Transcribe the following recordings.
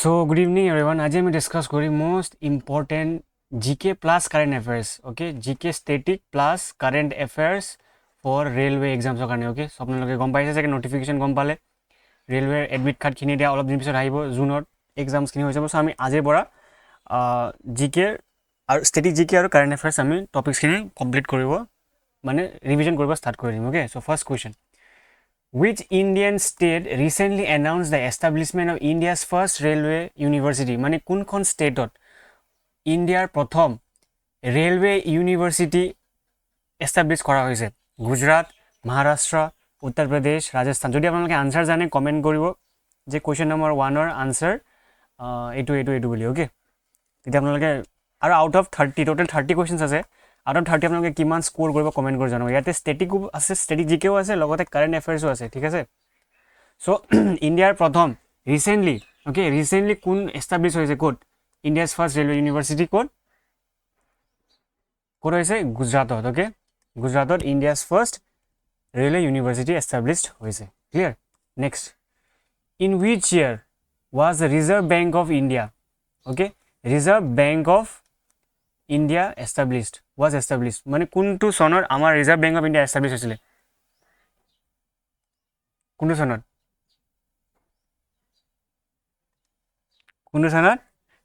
So, good evening everyone. Today we discuss the most important GK plus current affairs. Okay, GK static plus current affairs for railway exams. Okay, so you guys gom paise second notification gom pale railway admit card khini dia all of din pisot ahibo June exams khini hoise. So ami aje bora GK aru static GK aru current affairs ami topics khini complete koribo mane revision koribo start kori dim. Okay, so first question. Which Indian state recently announced the establishment of India's first railway university? মানে কোনখন ষ্টেটত ইণ্ডিয়াৰ প্ৰথম railway university establish কৰা হৈছে? গুজৰাট, মহাৰাষ্ট্ৰ, উত্তৰ প্ৰদেশ, ৰাজস্থান। যদি আপোনালোকে answer জানে comment কৰিব যে কুৱেশ্যন নম্বৰ 1ৰ আনসাৰ এইটো বুলি। অ'কে, তেতিয়া আপোনালোকে আৰু আউট অফ 30 টোটেল 30 কুৱেশ্যনছ আছে। আউট অফ 30 আপোনালোকে কিমান স্ক'ৰ কৰিব কমেণ্ট কৰি জনাব। ইয়াতে ষ্টেটিকো আছে, ষ্টেটিক জিকেও আছে, লগতে কাৰেণ্ট এফেয়াৰ্ছো আছে। ঠিক আছে, চ' ইণ্ডিয়াৰ প্ৰথম ৰিচেণ্টলি কোন এষ্টাব্লিছ হৈছে? ক'ত? ইণ্ডিয়াছ ফাৰ্ষ্ট ৰেলৱে ইউনিভাৰ্চিটি ক'ত হৈছে? গুজৰাটত। অ'কে, গুজৰাটত India's first railway university established হৈছে। Clear? Next, in which year was the Reserve Bank of India? Okay, Reserve Bank of India was established মানে কোনটো চনত আমাৰ Reserve Bank of India establish হৈছিলে? কোনটো চনত?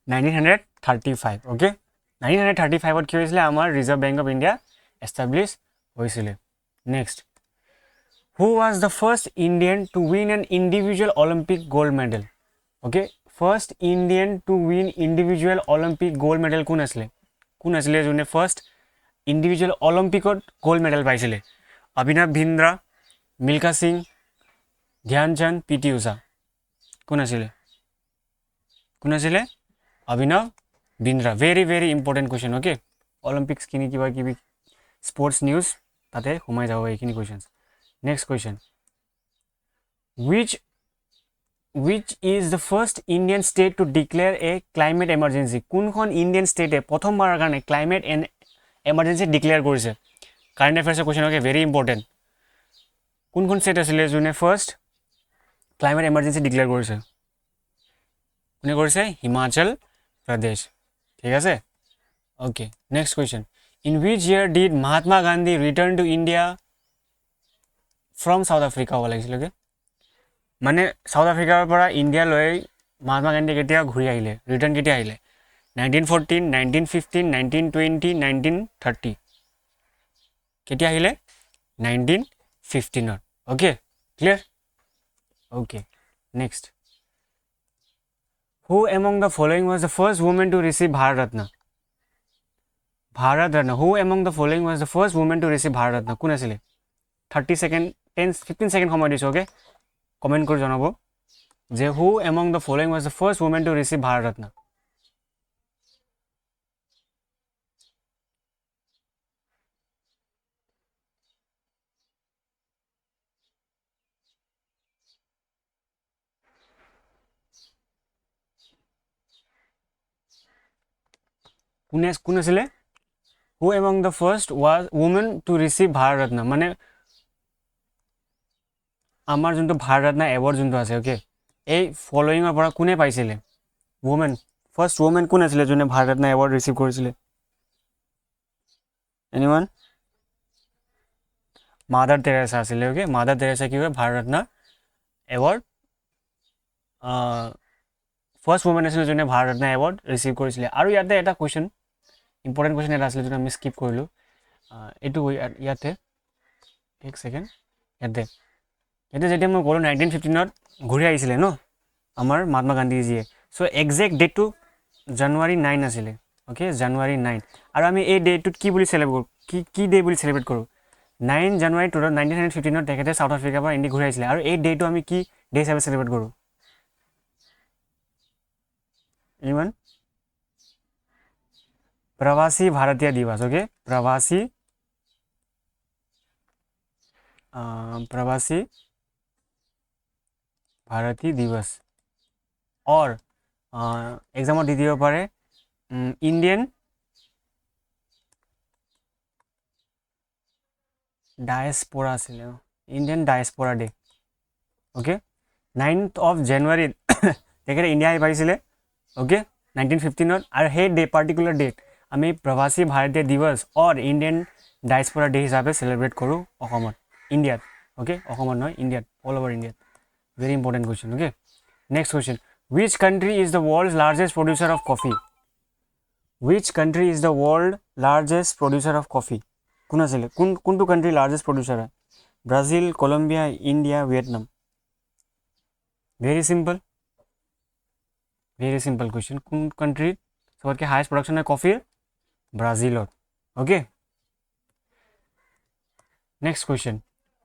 1935। অ'কে, 1935ত কি হৈছিলে? আমাৰ Reserve Bank of India establish হৈছিলে। Next, who was the first Indian to win an individual Olympic gold medal? Okay, first Indian to win individual Olympic gold medal কোন আছিলে? যোনে ফাৰ্ষ্ট ইণ্ডিভিজুৱেল অলিম্পিকত গ'ল্ড মেডেল পাইছিলে? অভিনৱ Bindra, Milkha Singh, Dhyan Chand, PT. Usha. কোন আছিলে? অভিনৱ Bindra. Very important question. Okay, Olympics কিনি কিবা কিবি স্পৰ্টছ নিউজ তাতে সোমাই যাব এইখিনি question. Next question, which is the first Indian state to declare a climate emergency? কোনখন ইণ্ডিয়ান ষ্টেটে প্ৰথমবাৰৰ কাৰণে ক্লাইমেট এমাৰ্জেঞ্চি ডিক্লেয়াৰ কৰিছে? কাৰেণ্ট এফেয়াৰ্ছৰ কুৱেশ্যন। Okay, very important. কোনখন ষ্টেট আছিলে যোনে ফাৰ্ষ্ট ক্লাইমেট এমাৰ্জেঞ্চি ডিক্লেয়াৰ কৰিছে? কোনে কৰিছে? হিমাচল প্ৰদেশ। ঠিক আছে, okay. Next question, in which year did Mahatma Gandhi return to India from south Africa? হ'ব লাগিছিল। অ'কে, মানে চাউথ আফ্ৰিকাৰ পৰা ইণ্ডিয়ালৈ মহাত্মা গান্ধী কেতিয়া ঘূৰি আহিলে? ৰিটাৰ্ণ কেতিয়া আহিলে? 1914, 1915, 1920, 1930? কেতিয়া আহিলে? 1915ত। Okay, clear? Okay, next, who among the following was the first woman to receive Bharat Ratna? Who among the following was the first woman to receive Bharat Ratna? কোন আছিলে? 30 সেকেন্ড 15 সেকেন্ড সময় দিছোঁ। Okay, comment কৰি জনাব যে who among the following was the first woman to receive Bharat Ratna? কোন আছিলে? who among the first was woman to receive Bharat Ratna মানে আমাৰ যোনটো ভাৰত ৰত্ন এৱাৰ্ড যোনটো আছে। অ'কে, এই ফলোয়িঙৰ পৰা কোনে পাইছিলে? ফাৰ্ষ্ট ওমেন কোন আছিলে যোনে ভাৰত ৰত্ন এৱাৰ্ড ৰিচিভ কৰিছিলে? এনিৱান? মাদাৰ টেৰেছা আছিলে। অ'কে, মাদাৰ টেৰেছা কি হয় Bharat Ratna award first women আছিলে যোনে ভাৰত ৰত্ন এৱাৰ্ড ৰিচিভ কৰিছিলে। আৰু ইয়াতে এটা কুৱেশ্যন, ইম্পৰ্টেণ্ট কুৱেশ্যন এটা আছিলে যোনটো আমি স্কিপ কৰিলোঁ। এইটো ইয়াতে এক ছেকেণ্ড, ইয়াতে যেতিয়া মই ক'লোঁ 1915ত ঘূৰি আহিছিলে ন আমাৰ মহাত্মা গান্ধীজীয়ে। চ' একজেক্ট ডেটটো জানুৱাৰী 9 আছিলে। অ'কে, জানুৱাৰী 9। আৰু আমি এই ডেটটোত কি বুলি চেলিব্ৰেট কৰোঁ? কি ডে বুলি চেলিব্ৰেট কৰোঁ? 9 জানুৱাৰী 1915ত তেখেতে চাউথ আফ্ৰিকাৰ পৰা ইণ্ডিয়া ঘূৰি আহিছিলে। আৰু এই ডেটো আমি কি ডে হিচাপে চেলিব্ৰেট কৰোঁ? ইমান প্ৰৱাসী ভাৰতীয় দিৱস। অ'কে, প্ৰৱাসী ভাৰতী দিৱস। অৰ এক্সামত দি দিব পাৰে ইণ্ডিয়ান ডায়েস্পোৰা আছিলে। Indian diaspora day. Okay, 9th of January তেখেতে ইণ্ডিয়া আহি পাইছিলে ओके 1915 और हे डे पार्टिकुलर डेट আমি প্ৰবাসী ভাৰতীয় দিৱস और ইণ্ডিয়ান ডায়াসপৰা ডে হিচাপে সেলিব্ৰেট কৰোঁ অসমত ইণ্ডিয়াত ওকে অসমত নহয় ইণ্ডিয়াত অল ওভাৰ ইণ্ডিয়াত very important question okay next question which country is the world's largest producer of coffee which country is the world largest producer of coffee কোন আছিলে কোনটো কান্ট্ৰি লাৰ্জেষ্ট প্ৰডিউচাৰ হয় Brazil Colombia India Vietnam very simple question কোন country সবতকে highest production হয় কফিৰ ব্ৰাজিলত okay next question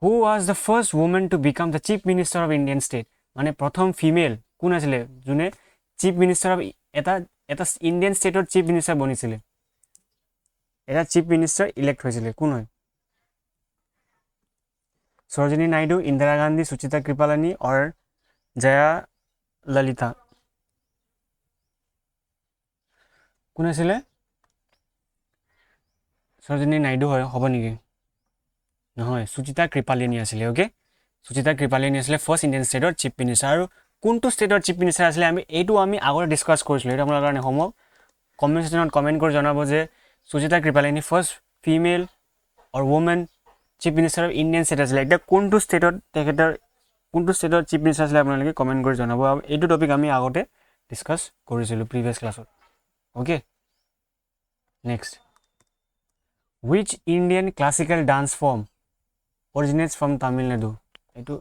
who was the first women to become the chief minister of Indian state মানে প্ৰথম ফিমেল কোন আছিলে যোনে চিফ মিনিষ্টাৰ অফ এটা ইণ্ডিয়ান ষ্টেটৰ চিফ মিনিষ্টাৰ বনিছিলে এটা চিফ মিনিষ্টাৰ ইলেক্ট হৈছিলে কোন হয় সৰোজিনী নাইডু ইন্দিৰা গান্ধী সুচিতা কৃপালানী অৰ জয়া ললিতা কোন আছিলে সৰোজিনী নাইডু হয় হ'ব নেকি নহয় সুচিতা কৃপালানী আছিলে ওকে সুচিতা কৃপালানী আছিলে ফাৰ্ষ্ট ইণ্ডিয়ান ষ্টেটৰ চিফ মিনিষ্টাৰ আৰু কোনটো ষ্টেটৰ চিফ মিনিষ্টাৰ আছিলে এইটো আমি আগতে ডিছকাছ কৰিছিলোঁ এইটো আপোনাৰ কাৰণে হোমৱৰ্ক কমেণ্ট ছেকশ্যনত কমেণ্ট কৰি জনাব যে Sucheta Kripalani first female or women chief minister of Indian state আছিলে এতিয়া কোনটো ষ্টেটৰ চিফ মিনিষ্টাৰ আছিলে আপোনালোকে কমেণ্ট কৰি জনাব আৰু এইটো টপিক আমি আগতে ডিছকাছ কৰিছিলোঁ প্ৰিভিয়াছ ক্লাছত okay next which Indian classical dance form originates from Tamil Nadu এইটো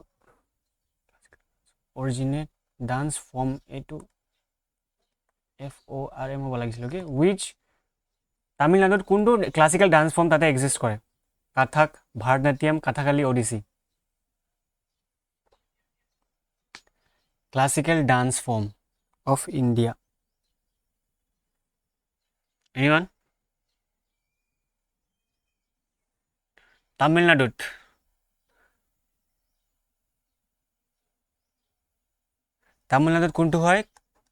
originate dance form এইটো FORM হ'ব লাগিছিল ওকে which তামিলনাডুত কোনটো ক্লাছিকেল ডান্স ফৰ্ম তাতে এক্সিষ্ট কৰে Kathak Bharatanatyam Kathakali Odissi classical dance form of India এনিৱান তামিলনাডুত কোনটো হয়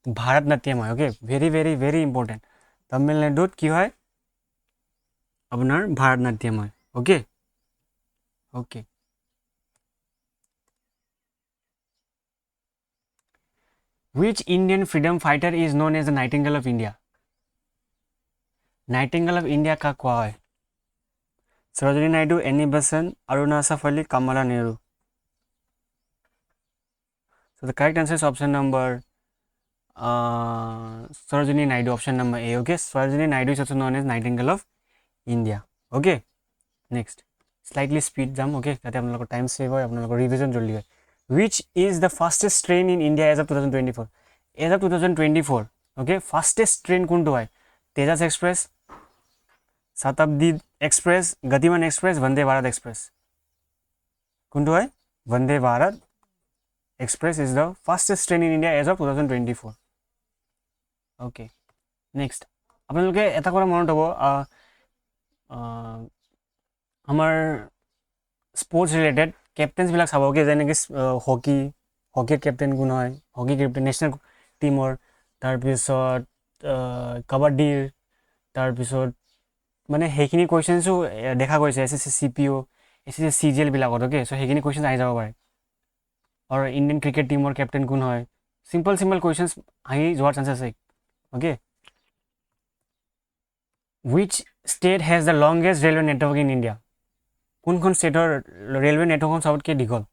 ভাৰতনাট্যম হয় okay very very very important তামিলনাডুত কি হয় আপোনাৰ ভাৰতনাট্যম হয় okay okay which Indian freedom fighter is known as the Nightingale of India Nightingale of India কাক কোৱা হয় Sarojini Naidu Annie Besant Aruna Asaf Ali Kamala Nehru so the correct answer is option number Sarojini Naidu option number A okay Sarojini Naidu is also known as Nightingale of India okay next slightly speed jump okay যাতে আপোনালোকৰ time save হয় আপোনালোকৰ revision জলদি হয় which is the fastest train in India as of 2024 okay fastest train কোনটো হয় Tejas Express Shatabdi Express Gatiman Express Vande Bharat Express কোনটো হয় Vande Bharat Express is the fastest train in India as of 2024 okay next আপোনালোকে এটা কথা মনত হ'ব আমাৰ স্পৰ্টছ ৰিলেটেড কেপ্টেইনছ বিলাক চাব ওকে যেনেকৈ হকিৰ কেপ্টেইন কোন হয় হকি কেপ্টেইন নেশ্যনেল টিমৰ তাৰপিছত কাবাডীৰ তাৰপিছত মানে সেইখিনি কুৱেশ্যনছো দেখা গৈছে SSC CPO SSC CGL বিলাকত ওকে চ' সেইখিনি কুৱেশ্যন আহি যাব পাৰে और इंडियन क्रिकेट टीम और कैप्टन कौन है सिंपल क्वेश्चंस आही जोर चांसेस है okay which state has the longest railway network in India কোন স্টেটৰ ৰেলৱে নেটৱৰ্কখন সবতকৈ দীঘল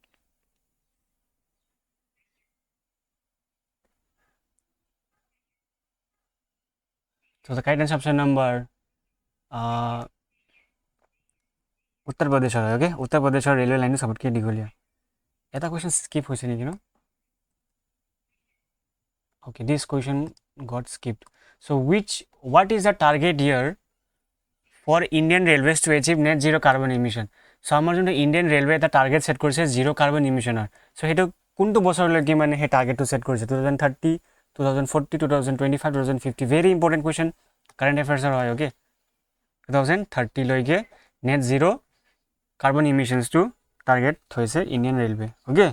so the correct answer option number Uttar Pradesh হয় ওকে उत्तर प्रदेशৰ ৰেলৱে লাইনটো সবতকৈ দীঘলীয়া এটা কুৱেশ্যন স্কিপ হৈছে নেকি ন okay this question got skipped so what is the target year for Indian Railways to achieve net zero carbon emission so আমাৰ যোনটো Indian railway এটা টাৰ্গেট সেট কৰিছে জিৰ' কাৰ্বন ইমিশ্যনৰ so সেইটো কোনটো বছৰলৈকে মানে সেই টাৰ্গেটটো সেট কৰিছে 2030 2040 2025 2050 ভেৰি ইম্পৰ্টেণ্ট কুৱেশ্যন কাৰেণ্ট এফেয়াৰ্ছৰ হয় ওকে 2030 লৈকে নেট জিৰ' কাৰ্বন ইমিশ্যনছটো টাৰ্গেট থৈছে ইণ্ডিয়ান ৰেলৱে ওকে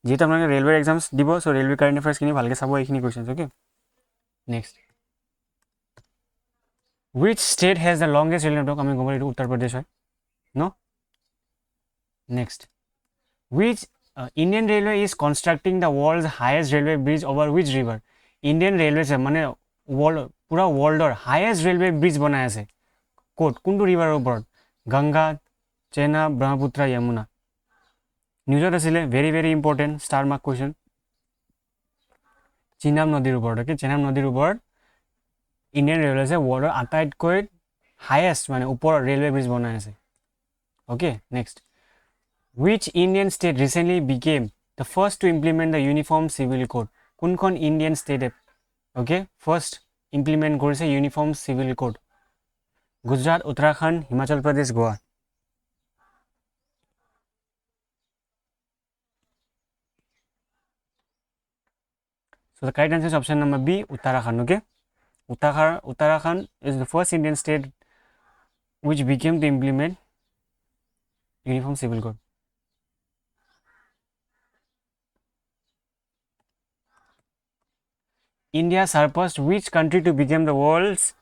যেহেতু আপোনালোকে ৰেলৱেৰ এক্সামছ দিব চ' ৰেলৱে কাৰেণ্ট এফেয়াৰ্ছখিনি ভালকৈ চাব এইখিনি questions okay next which state has the longest railway network আমি গম পালোঁ এইটো উত্তৰ প্ৰদেশ হয় ন next which Indian Railway is constructing the world's highest railway bridge over which river Indian ৰেলৱেছে মানে পুৰা ৱৰ্ল্ডৰ হায়েষ্ট ৰেলৱে ব্ৰিজ বনাই আছে ক'ত কোনটো ৰিভাৰৰ ওপৰত গংগা চেনাব ব্ৰহ্মপুত্ৰ যমুনা নিউজত আছিলে very very important star mark question Chenab নদীৰ ওপৰত অ'কে চেনাব নদীৰ ওপৰত ইণ্ডিয়ান ৰেলৱেছে ৱৰ্ল্ডৰ আটাইতকৈ হায়েষ্ট মানে ওপৰত ৰেলৱে ব্ৰিজ বনাই আছে okay next which Indian state recently became the first to implement the uniform civil code কোনখন ইণ্ডিয়ান ষ্টেটে অ'কে ফাৰ্ষ্ট ইমপ্লিমেণ্ট কৰিছে uniform civil code Gujarat Uttarakhand Himachal Pradesh Goa so the correct answer is option number B Uttarakhand okay Uttarakhand is the first Indian state which became to implement uniform civil code India surpassed which country to become the world's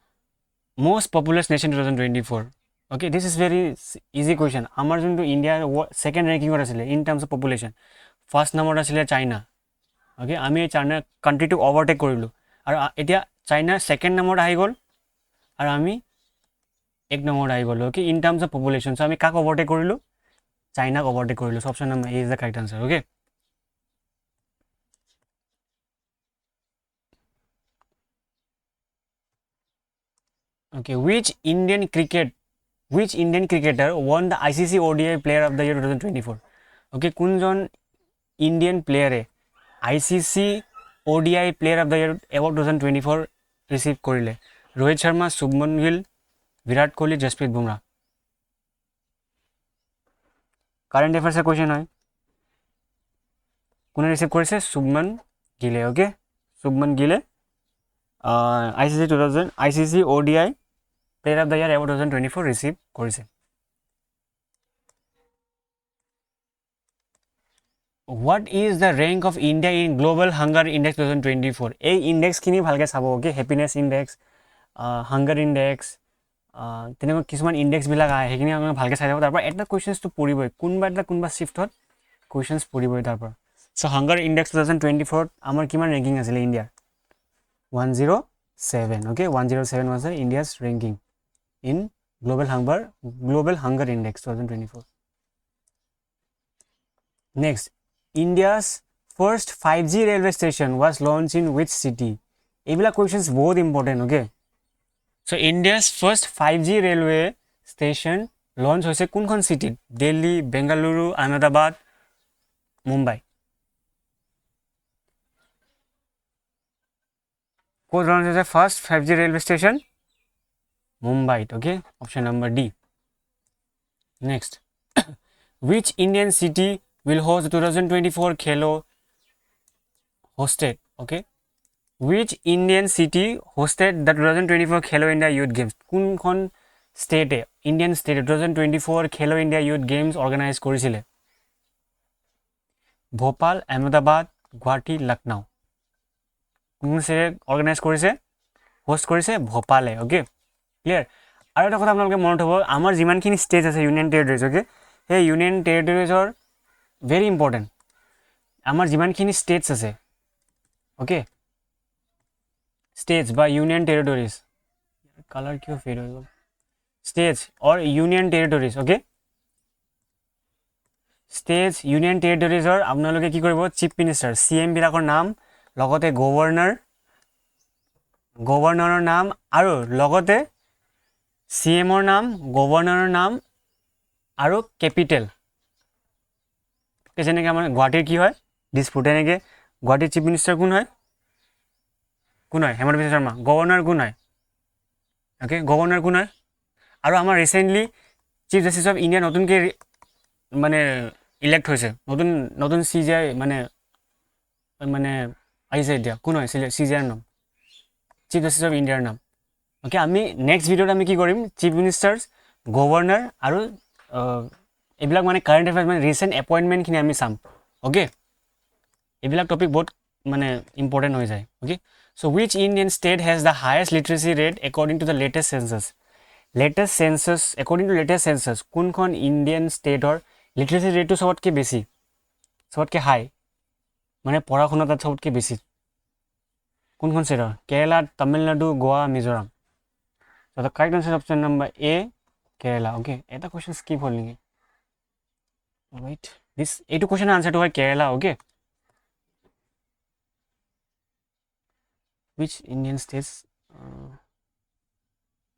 most populous nation 2024 okay this is very easy question আমাৰ যোনটো ইণ্ডিয়াৰ second ৰেংকিঙত আছিলে in terms of population first নম্বৰত আছিলে China okay আমি China কাণ্ট্ৰিটোক overtake কৰিলোঁ আৰু এতিয়া চাইনা ছেকেণ্ড নম্বৰত আহি গ'ল আৰু আমি এক নম্বৰত আহি গ'লোঁ okay in terms of population so' আমি কাক অভাৰটেক কৰিলোঁ চাইনাক অভাৰটেক কৰিলোঁ so' option number A is the correct answer okay okay which Indian cricketer won the ICC ODI player of the year 2024 okay কোনজন ইণ্ডিয়ান প্লেয়াৰে ICC ODI player of the year award 2024 receive কৰিলে Rohit Sharma Shubman Gill Virat Kohli Jasprit Bumrah current এফেয়াৰ্ছৰ question হয় কোনে receive কৰিছে শুভমন গিলে okay Shubman গিলে ICC ODI player of the year award 2024 receive কৰিছে what is the rank of India in global hunger index 2024 এই ইণ্ডেক্সখিনি ভালকৈ চাব okay happiness index hunger index তেনেকুৱা কিছুমান ইণ্ডেক্সবিলাক আহে সেইখিনি আপোনালোকে ভালকৈ চাই যাব তাৰপৰা এটা কুৱেশ্যনছটো পৰিবই কোনোবা শ্বিফ্টত কুৱেশ্যনছ পৰিবই তাৰপৰা চ' হাংগাৰ ইণ্ডেক্স 2024 আমাৰ কিমান ৰেংকিং আছিলে ইণ্ডিয়াৰ 107 okay 107 was the India's ranking in global hunger index 2024 next India's first 5G railway station was launched in which city এইবিলাক questions বহুত important okay so India's first 5G railway station launch হৈছে কোনখন চিটিত দিল্লী বেংগালুৰু আহমেদাবাদ মুম্বাই ক'ত launch হৈছে first 5G railway station Mumbai okay option number D next which Indian city will host the 2024 Khelo hosted okay which Indian city hosted the 2024 Khelo India Youth Games কোনখন ষ্টেটে Indian ষ্টেটে 2024 Khelo India Youth Games organise কৰিছিলে ভোপাল আহমেদাবাদ গুৱাহাটী লক্ষ্ণৌ কোন ষ্টেটে organise কৰিছে host কৰিছে ভোপালে okay clear আৰু এটা কথা আপোনালোকে মনত হ'ব আমাৰ যিমানখিনি ষ্টেট আছে ইউনিয়ন টেৰিটৰিজ অ'কে সেই ইউনিয়ন টেৰিটৰিজৰ ভেৰি ইম্পৰ্টেণ্ট আমাৰ যিমানখিনি ষ্টেটছ আছে অ'কে ষ্টেটছ বা ইউনিয়ন টেৰিটৰিজ কালাৰ কিয় ফেড হৈ গ'ল states or union territories okay states union টেৰিটৰিজৰ আপোনালোকে কি কৰিব চিফ মিনিষ্টাৰ CM বিলাকৰ নাম লগতে গভৰ্ণৰৰ নাম আৰু লগতে CMৰ নাম গভৰ্ণৰৰ নাম আৰু কেপিটেল যেনেকৈ আমাৰ গুৱাহাটীৰ কি হয় দিছপুৰ তেনেকৈ গুৱাহাটীৰ চিফ মিনিষ্টাৰ কোন হয় হেমন্ত বিশ্ব শৰ্মা গভৰ্ণৰ কোন হয় অ'কে গভৰ্ণৰ কোন হয় আৰু আমাৰ recently chief justice of India নতুনকৈ মানে ইলেক্ট হৈছে নতুন CJI মানে আহিছে এতিয়া কোন হয় CJIৰ নাম চিফ জাষ্টিছ অফ ইণ্ডিয়াৰ নাম অ'কে আমি নেক্সট ভিডিঅ'ত আমি কি কৰিম চিফ মিনিষ্টাৰ্ছ গভৰ্ণৰ আৰু এইবিলাক মানে কাৰেণ্ট এফেয়াৰ্ছ মানে ৰিচেণ্ট এপইণ্টমেণ্টখিনি আমি চাম অ'কে এইবিলাক টপিক বহুত মানে ইম্পৰ্টেণ্ট হৈ যায় okay so' which Indian state has the highest literacy rate according to the latest census according to latest census কোনখন ইণ্ডিয়ান ষ্টেটৰ লিটাৰেচি ৰেটটো চবতকৈ বেছি চবতকৈ হাই মানে পঢ়া শুনা তাত চবতকৈ বেছি কোনখন ষ্টেটৰ কেৰেলা তামিলনাডু গোৱা Mizoram so the correct answer is option number A Kerala okay এটা question skip হ'ল নেকি wait this এইটো question answer to হয় কেৰেলা okay which Indian states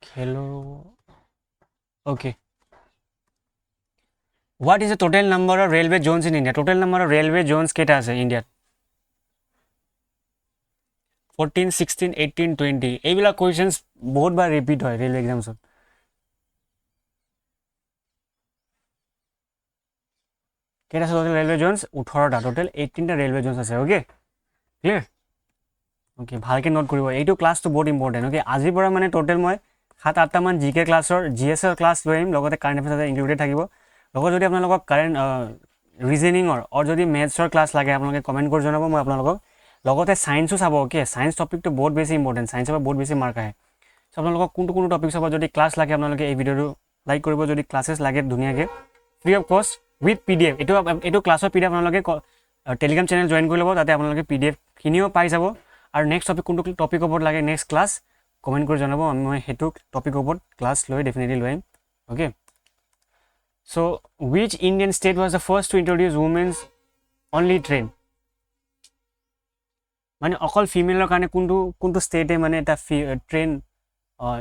Khelo okay what is the total number of railway zones in India total number of railway zones কেটা আছে ইন্ডিয়াত 14 16 18 20 এইবিলাক questions বহুত বাৰ repeat হয় ৰেলৱে এক্সামছত কেটা আছে টোটাল ৰেলৱে জোনছ 18টা টোটাল 18টা ৰেলৱে জোনছ আছে ওকে ক্লিয়াৰ ওকে ভালকে নোট কৰিব এইটো ক্লাছটো বহুত ইম্পৰ্টেণ্ট ওকে আজিৰ পৰা মানে টোটাল মই 7-8টা মান জিকে ক্লাছৰ জিএছৰ ক্লাছ লৈ আহিম লগতে কাৰেণ্ট এফেয়াৰ্ছ ইনক্লুডেড থাকিব লগত যদি আপোনালোকক কাৰেণ্ট ৰিজনিঙৰ আৰু যদি মেথছৰ ক্লাছ লাগে আপোনালোকে কমেণ্ট কৰি জনাব মই আপোনালোকক লগতে সায়েন্সও চাব ওকে সায়েন্স টপিকটো বহুত বেছি ইম্পৰ্টেণ্ট সায়েন্সৰ পৰা বহুত বেছি মাৰ্ক আহে সো আপোনালোকক কোনটো টপিক চাব যদি ক্লাছ লাগে আপোনালোকে এই ভিডিঅ'টো লাইক কৰিব যদি ক্লাছেছ লাগে ধুনীয়াকৈ ফ্ৰী অফ কষ্ট উইথ PDF এইটো ক্লাছৰ PDF আপোনালোকে টেলিগ্ৰাম চেনেল জইন কৰি ল'ব তাতে আপোনালোকে PDF খিনিও পাই যাব আৰু নেক্সট টপিক কোনটো টপিক ওপৰত লাগে নেক্সট ক্লাছ কমেণ্ট কৰি জনাব মই সেইটো টপিক ওপৰত ক্লাছ লৈ ডেফিনেটলি লৈ আহিম okay so which Indian state was the first to introduce women's only train মানে অকল ফিমেলৰ কাৰণে কোনটো ষ্টেটে মানে এটা ট্ৰেইন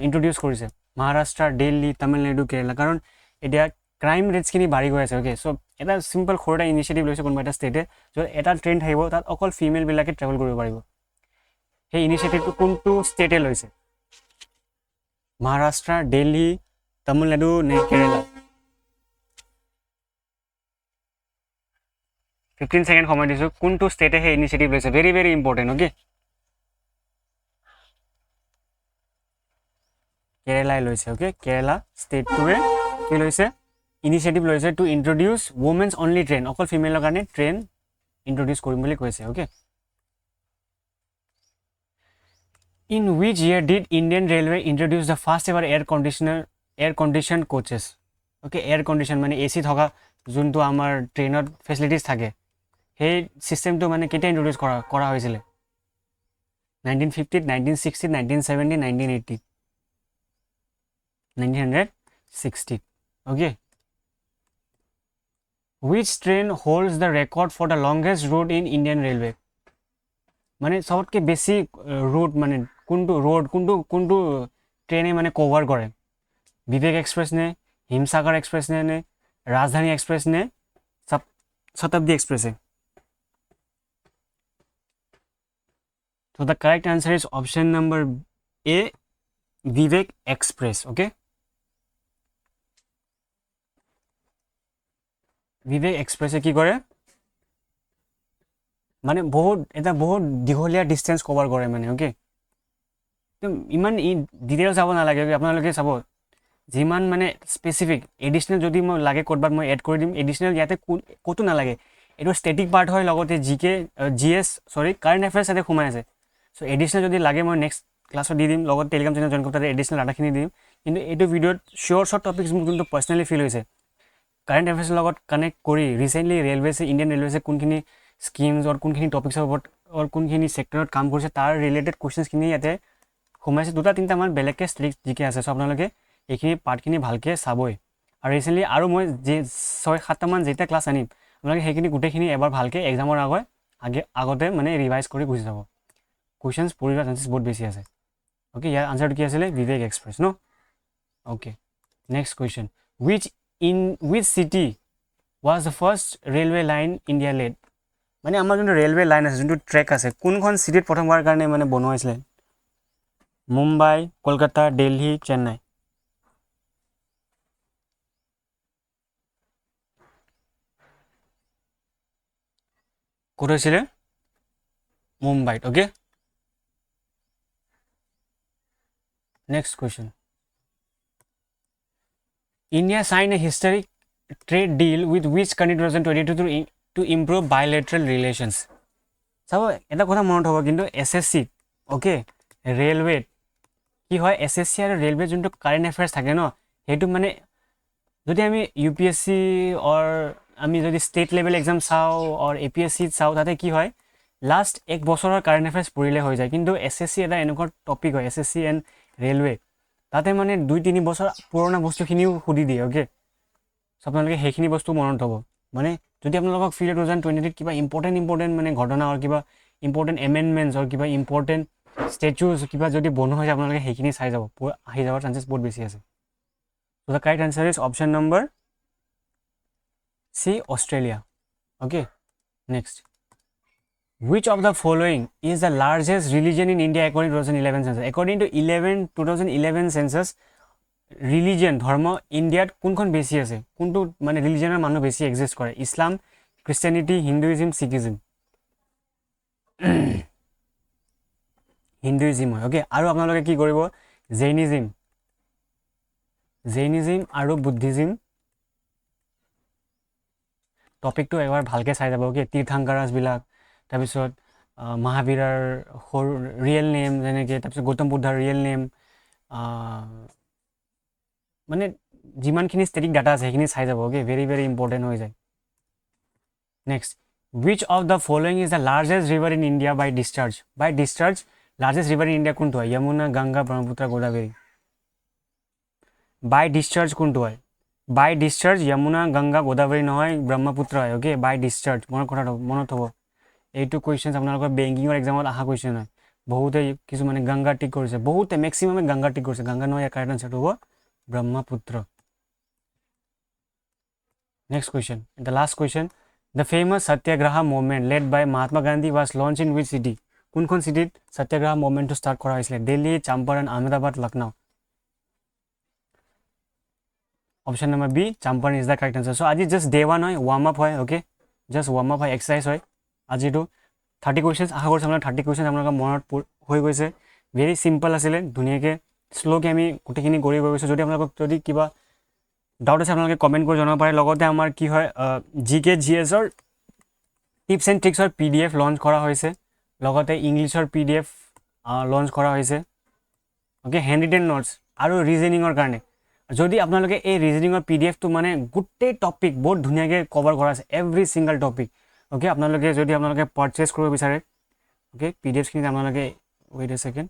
ইন্ট্ৰোডিউস কৰিছে মহাৰাষ্ট্ৰ দিল্লী তামিলনাডু কেৰালা কাৰণ এতিয়া ক্ৰাইম ৰেটছখিনি বাঢ়ি গৈ আছে ওকে সো এটা সিম্পল খৰটা ইনিচিয়েটিভ লৈছে কোনোবা এটা ষ্টেটে য'ত এটা ট্ৰেইন থাকিব তাত অকল ফিমেলবিলাকে ট্ৰেভেল কৰিব পাৰিব সেই ইনিচিয়েটিভটো কোনটো ষ্টেটে লৈছে মহাৰাষ্ট্ৰ দিল্লী তামিলনাডু নে কেৰালা 15 সেকেন্ড সময় দিছো কোনটো ষ্টেটে সেই ইনিচিয়েটিভ লৈছে ভেৰি ভেৰি ইম্পৰ্টেণ্ট ওকে কেৰালাই লৈছে ওকে কেৰালা ষ্টেটটোৱে কি লৈছে ইনিচিয়েটিভ লৈছে two introduce women's only train অকল ফিমেলৰ কাৰণে ট্ৰেইন ইন্ট্ৰোডিউস কৰিম বুলি কৈছে okay in which year did Indian Railway introduce the first ever air conditioned coaches okay air condition মানে এসি থকা যোনটো আমাৰ ট্ৰেইনত ফেসিলিটিজ থাকে সেই সিস্টেমটো মানে কেতিয়া ইন্ট্ৰোডিউস কৰা হৈছিল 1950 1960 1970 1980 1960 okay which train holds the record for the longest route in Indian Railway মানে সবতকে বেছি রুট মানে কোনটো ট্রেনে মানে কভার করে বিবেক এক্সপ্রেস নে হিমসাগর এক্সপ্রেস নে রাজধানী এক্সপ্রেস নে শতাব্দী এক্সপ্রেসে so the correct answer is option number A Vivek Express okay Vivek Express কি করে মানে বহুত দীঘলীয়া ডিস্টেন্স কভাৰ কৰে মানে ওকে ইমান ডিটেইলছ যাব নালাগে আপোনালোকে চাব যিমান মানে স্পেসিফিক এডিশনাল যদি মই লাগে কোডবাত মই এড কৰি দিম এডিশনাল ইয়াতে কতো নালাগে এটো স্ট্যাটিক পাৰ্ট হয় লগতে জিকে জিএস সৰি কাৰেন্ট এফেয়াৰ্স সাথে সোমাই আছে সো এডিশনাল যদি লাগে মই নেক্সট ক্লাছত দি দিম লগতে টেলিগ্ৰাম চেনেল জয়েন কৰতে এডিশনাল ডাটাখিনি দিম কিন্তু এইটো ভিডিঅ'ত শৰ্ট টপিকস মোৰ কিন্তু পাৰ্সোনালি ফিল হৈছে কাৰেন্ট এফেয়াৰ্সৰ লগত কানেক্ট কৰি ৰিসেন্টলি ৰেলৱেছে ইণ্ডিয়ান ৰেলৱেছে কোনখিনি স্কিমস और কোনখিনি টপিকসৰ ওপৰত और কোনখিনি সেক্টৰত কাম কৰিছে তাৰ ৰিলেটেড কোৱেশ্চনখিনি ইয়াতে সোমাইছে দুটা তিনটা মান বেলেগকে ষ্ট্ৰিক জিকে আছে সো আপোনালোকে এইখিনি পাৰ্টখিনি ভালকে চাবই আৰু ৰিসেন্টলি আৰু মই যে 6-7টা মান যেটা ক্লাছ আনিম আপোনালোকে সেইখিনি গুটেখিনি এবাৰ ভালকে এক্সামৰ আগতে মানে ৰিভাইজ কৰি গুছি যাব কোৱেশ্চনস পঢ়িবা চান্সেস বহুত বেছি আছে ওকে ইয়াৰ আনসাৰটো কি আছিল Vivek Express no okay next question which city was the first railway line India laid মানে আমাৰ যোনটো ৰেলৱে লাইন আছে যোনটো ট্ৰেক আছে কোনখন সিটিত প্ৰথমবাৰ কাৰণে মানে বনোৱা হৈছিল মুম্বাই কলকাতা দিল্লী চেন্নাই ক'ত হৈছিল মুম্বাইত okay next question India signed a historic trade deal with which country in 2022 to improve bilateral relations চাব এটা কথা মনত হ'ব কিন্তু এসএসসি ওকে ৰেলৱে কি হয় এসএসসি আৰু ৰেলৱে যোনটো কাৰেন্ট এফেয়াৰ্স থাকে ন হেতু মানে যদি আমি ইউপিএসসি অৰ আমি যদি স্টেট লেভেল এক্সাম চাও অৰ এপিএসসি চাও তাতে কি হয় লাষ্ট এক বছৰৰ কাৰেণ্ট এফেয়াৰ্ছ পঢ়িলে হৈ যায় কিন্তু SSC এটা এনেকুৱা টপিক হয় SSC এণ্ড ৰেলৱে তাতে মানে 2-3 বছৰ পুৰণা বস্তুখিনিও সুধি দিয়ে অ'কে চ' আপোনালোকে সেইখিনি বস্তু মনত থ'ব মানে যদি আপোনালোকক ফিল 2023 কিবা ইম্পৰ্টেণ্ট মানে ঘটনা আৰু কিবা ইম্পৰ্টেণ্ট এমেণ্ডমেণ্টছ আৰু কিবা ইম্পৰ্টেণ্ট ষ্টেচুজ কিবা যদি বনোৱা হৈ যায় আপোনালোকে সেইখিনি চাই যাব আহি যাবৰ চান্সেছ বহুত বেছি আছে so' the correct answer is option number C Australia okay next which of the following is the largest religion in India according to 2011 census according to 2011 census religion ধৰ্ম ইণ্ডিয়াত কোনখন বেছি আছে কোনটো মানে ৰিলিজনৰ মানুহ বেছি এক্সিষ্ট কৰে ইছলাম ক্ৰিশ্চিয়ানিটি হিন্দুইজম শিখিজম হিন্দুইজম হয় অ'কে আৰু আপোনালোকে কি কৰিব জৈনিজম আৰু বুদ্ধিজম টপিকটো এবাৰ ভালকৈ চাই যাব অ'কে তীৰ্থংকাৰাছবিলাক তাৰপিছত মহাবীৰৰ সৰু ৰিয়েল নেম যেনেকৈ তাৰপিছত গৌতম বুদ্ধাৰ ৰিয়েল নেম মানে যিমানখিনি ষ্টেটিক ডাটা আছে সেইখিনি চাই যাব অ'কে ভেৰি ভেৰি ইম্পৰ্টেণ্ট হৈ যায় next which of the following is the largest river in India by discharge largest river in India কোনটো হয় যমুনা গংগা ব্ৰহ্মপুত্ৰ গোদাবৰী by discharge কোনটো হয় by discharge যমুনা গংগা গোদাবৰী নহয় ব্ৰহ্মপুত্ৰ হয় অ'কে by discharge মনত হ'ব এইটো কুৱেশ্যনছ আপোনালোকৰ বেংকিঙৰ এক্সামত অহা কুৱেশ্যন হয় বহুতে কিছুমানে গংগা টিক কৰিছে বহুতে মেক্সিমামে গংগা টিক কৰিছে গংগা নহয় কাৰেক্ট আনচাৰটো হ'ব Brahmaputra next question the last question the famous Satyagraha movement led by Mahatma Gandhi was launch in which city কোনখন চিটিত সত্যাগ্ৰহ মুভমেণ্টটো ষ্টাৰ্ট কৰা হৈছিলে Delhi Champaran Ahmedabad Lucknow option number B Champaran is the correct answer so' আজি জাষ্ট ডে 1 হয় ৱাৰ্ম আপ হয় অ'কে জাষ্ট ৱাৰ্ম আপ হয় exercise হয় আজিতো 30 কুৱেশ্যনছ আশা কৰিছোঁ আপোনাৰ 30 কুৱেশ্যনছ আপোনালোকৰ মনত হৈ গৈছে ভেৰি চিম্পল আছিলে ধুনীয়াকৈ শ্ল'কৈ আমি গোটেইখিনি কৰি গৈ গৈছোঁ যদি আপোনালোকক যদি কিবা ডাউট আছে আপোনালোকে কমেণ্ট কৰি জনাব পাৰে লগতে আমাৰ কি হয় GK GSৰ টিপছ এণ্ড ট্ৰিক্সৰ PDF লঞ্চ কৰা হৈছে লগতে ইংলিছৰ PDF লঞ্চ কৰা হৈছে অ'কে হেণ্ড ৰিটেন নোটছ আৰু ৰিজনিঙৰ কাৰণে যদি আপোনালোকে এই ৰিজনিঙৰ PDFটো মানে গোটেই টপিক বহুত ধুনীয়াকৈ কভাৰ কৰা আছে এভৰি ছিংগল টপিক অ'কে আপোনালোকে যদি আপোনালোকে পাৰচেছ কৰিব বিচাৰে অ'কে PDFখিনি আপোনালোকে ৱেইট এ ছেকেণ্ড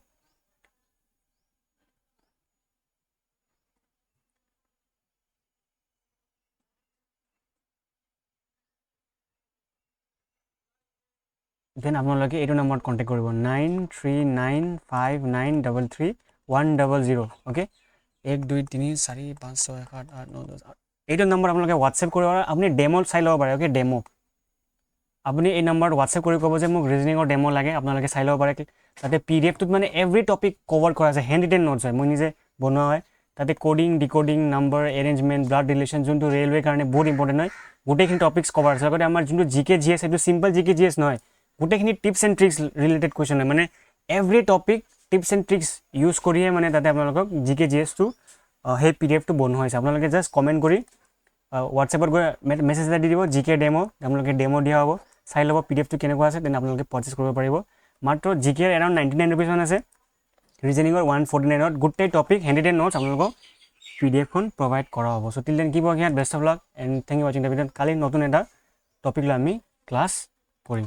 দেন আপোনালোকে এইটো নম্বৰত কণ্টেক্ট কৰিব 9395933100 অ'কে 1 2 3 4 5 6 7 8 9 10 এইটো নম্বৰ আপোনালোকে হোৱাটছএপ কৰিব পাৰে আপুনি ডেমো চাই ল'ব পাৰে অ'কে ডেমো আপুনি এই নম্বৰত হোৱাটছএপ কৰি ক'ব যে মোক ৰিজনিঙৰ ডেমো লাগে আপোনালোকে চাই ল'ব পাৰে তাতে PDFটোত মানে এভৰি টপিক কভাৰ কৰা আছে হেণ্ড ৰিটেন নোটছ হয় মই নিজে বনোৱা হয় তাতে coding decoding number arrangement blood relation যোনটো ৰেলৱে কাৰণে বহুত ইম্পৰ্টেণ্ট হয় গোটেইখিনি টপিকছ কভাৰ আছে লগতে আমাৰ যোনটো GK GS এইটো চিম্পল GK GS নহয় গোটেইখিনি tips and tricks related question হয় মানে every topic tips and tricks use কৰিয়ে মানে তাতে আপোনালোকক GK GSটো সেই PDFটো বনোৱা হৈছে আপোনালোকে জাষ্ট কমেণ্ট কৰি হোৱাটছএপত গৈ মেছেজ এটা দি দিব GK ডেমো আপোনালোকে ডেমো দিয়া হ'ব চাই ল'ব PDFটো কেনেকুৱা আছে তেনে আপোনালোকে পাৰচেছ কৰিব পাৰিব মাত্ৰ GK এৰাউণ্ড 99 ৰুপিজমান আছে ৰিজনিঙৰ 149ত গোটেই টপিক হেণ্ড ৰিটেন নোটছ আপোনালোকক PDFখন প্ৰভাইড কৰা হ'ব so' till then keep working at best of luck and thank you ৱাচিং দ্য ভিডিঅ' কালি নতুন এটা টপিক লৈ আমি ক্লাছ কৰিম